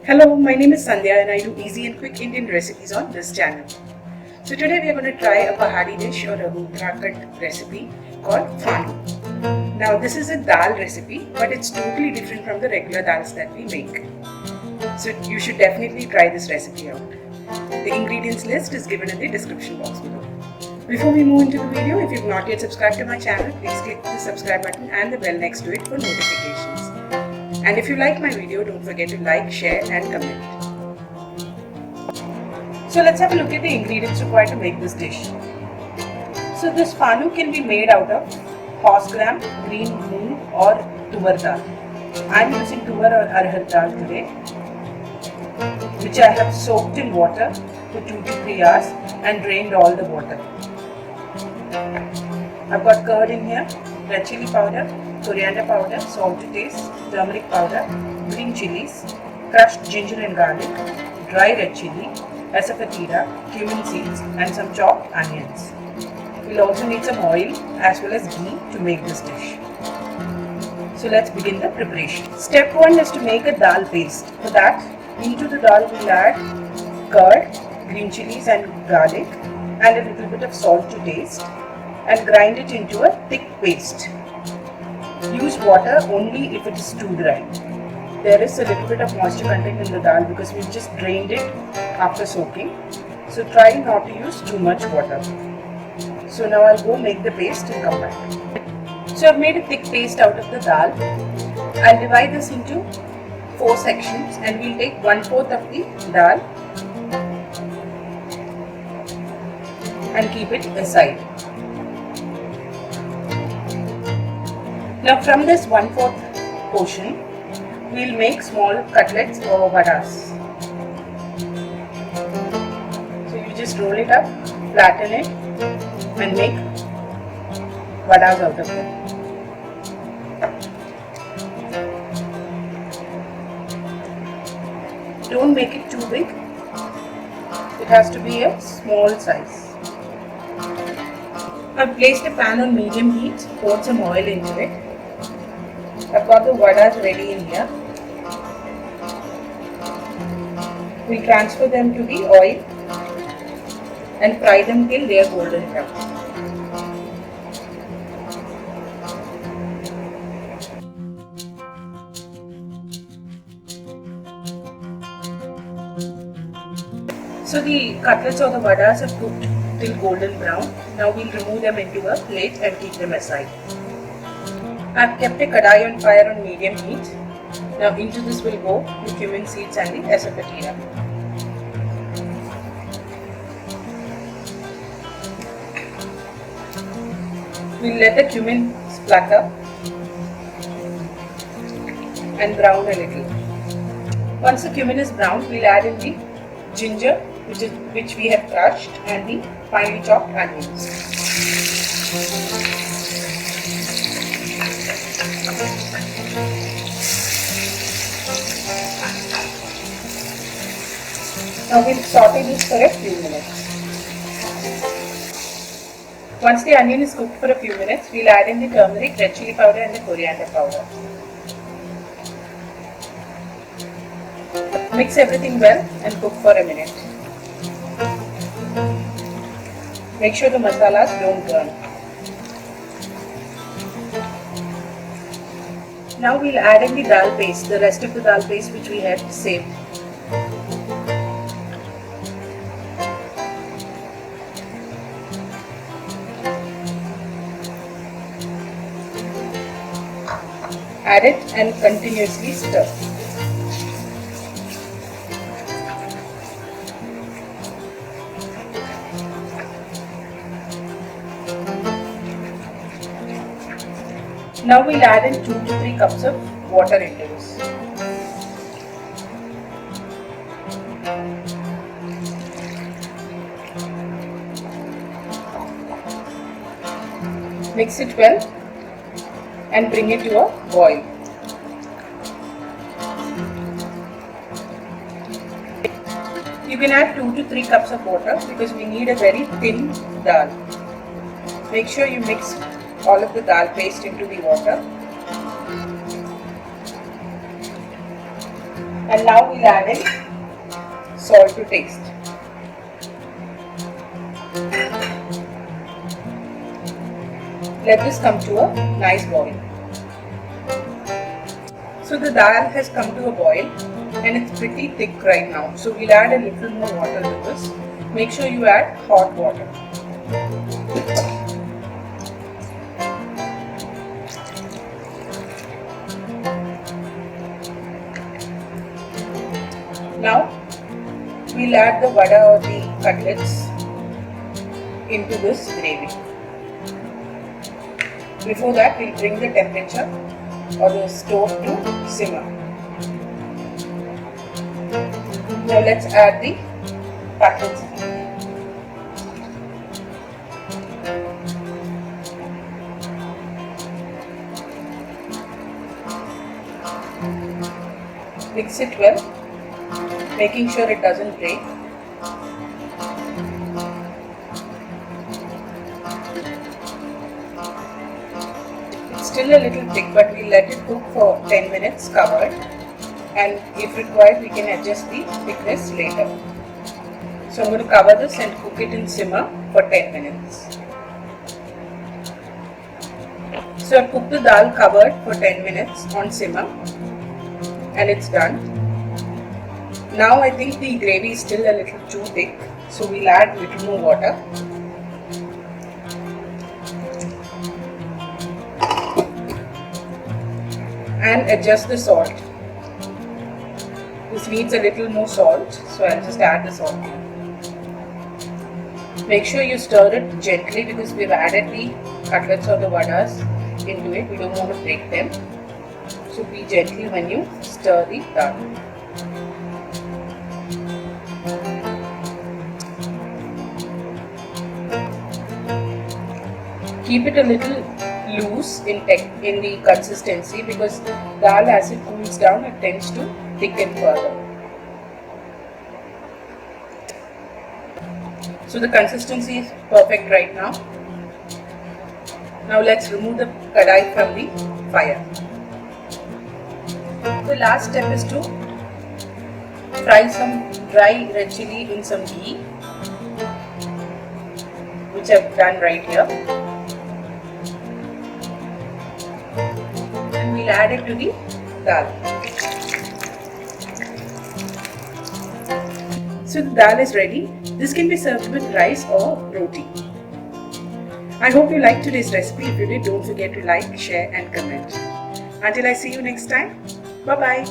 Hello, my name is Sandhya and I do easy and quick Indian recipes on this channel. So today we are going to try a Pahadi dish or a Uttarakhand recipe called Fanu. Now this is a dal recipe, but it's totally different from the regular dals that we make. So you should definitely try this recipe out. The ingredients list is given in the description box below. Before we move into the video, if you've not yet subscribed to my channel, please click the subscribe button and the bell next to it for notifications. And if you like my video, don't forget to like, share and comment. So let's have a look at the ingredients required to make this dish. So this Fanu can be made out of horse gram, green moong or tuvar dal. I am using tuvar or arhar dal today, which I have soaked in water for 2 to 3 hours and drained all the water. I've got curd in here, red chili powder, coriander powder, salt to taste, turmeric powder, green chilies, crushed ginger and garlic, dry red chili, asafoetida, cumin seeds and some chopped onions. We'll also need some oil as well as ghee to make this dish. So let's begin the preparation. Step 1 is to make a dal paste. For that, into the dal we'll add curd, green chilies and garlic and a little bit of salt to taste and grind it into a thick paste. Use water only if it is too dry. There is a little bit of moisture content in the dal because we've just drained it after soaking. So try not to use too much water. So now I'll go make the paste and come back. So I've made a thick paste out of the dal. I'll divide this into 4 sections and we'll take 1/4 of the dal and keep it aside. Now from this 1/4 portion, we'll make small cutlets or vadas. So you just roll it up, flatten it and make vadas out of it. Don't make it too big, it has to be a small size. I've placed a pan on medium heat, poured some oil into it. I've got the vadas ready in here. We transfer them to the oil and fry them till they are golden brown. So the cutlets or the vadas are cooked till golden brown. Now we'll remove them into a plate and keep them aside. I've kept a kadai on fire on medium heat. Now into this will go the cumin seeds and the asafoetida. We'll let the cumin splutter and brown a little. Once the cumin is brown, we'll add in the ginger which we have crushed and the finely chopped onions. Now we'll saute this for a few minutes. Once the onion is cooked for a few minutes, we'll add in the turmeric, red chili powder and the coriander powder. Mix everything well and cook for a minute. Make sure the masalas don't burn. Now we'll add in the dal paste, the rest of the dal paste which we had saved. Add it and continuously stir. Now we'll add in 2 to 3 cups of water into this. Mix it well and bring it to a boil. You can add 2 to 3 cups of water because we need a very thin dal. Make sure you mix all of the dal paste into the water And now we'll add in salt to taste. Let this come to a nice boil. So the dal has come to a boil and it's pretty thick right now. So we'll add a little more water to this. Make sure you add hot water. Now we'll add the vada or the cutlets into this gravy. Before that, we'll bring the temperature or the stove to simmer. Now let's add the cutlets. Mix it well, making sure it doesn't break. It's still a little thick, but we'll let it cook for 10 minutes covered, and if required we can adjust the thickness later. So I'm going to cover this and cook it in simmer for 10 minutes. So I've cooked the dal covered for 10 minutes on simmer and it's done. Now I think the gravy is still a little too thick, so we'll add a little more water. And adjust the salt. This needs a little more salt, so I'll just add the salt. Make sure you stir it gently because we've added the cutlets or the vadas into it. We don't want to break them. So be gentle when you stir the dal. Keep it a little loose in the consistency because dal as it cools down it tends to thicken further. So the consistency is perfect right now. Now let's remove the kadai from the fire. The last step is to fry some dry red chilli in some ghee, which I've done right here. And we'll add it to the dal. So the dal is ready. This can be served with rice or roti. I hope you liked today's recipe. If you did, don't forget to like, share and comment. Until I see you next time, bye-bye.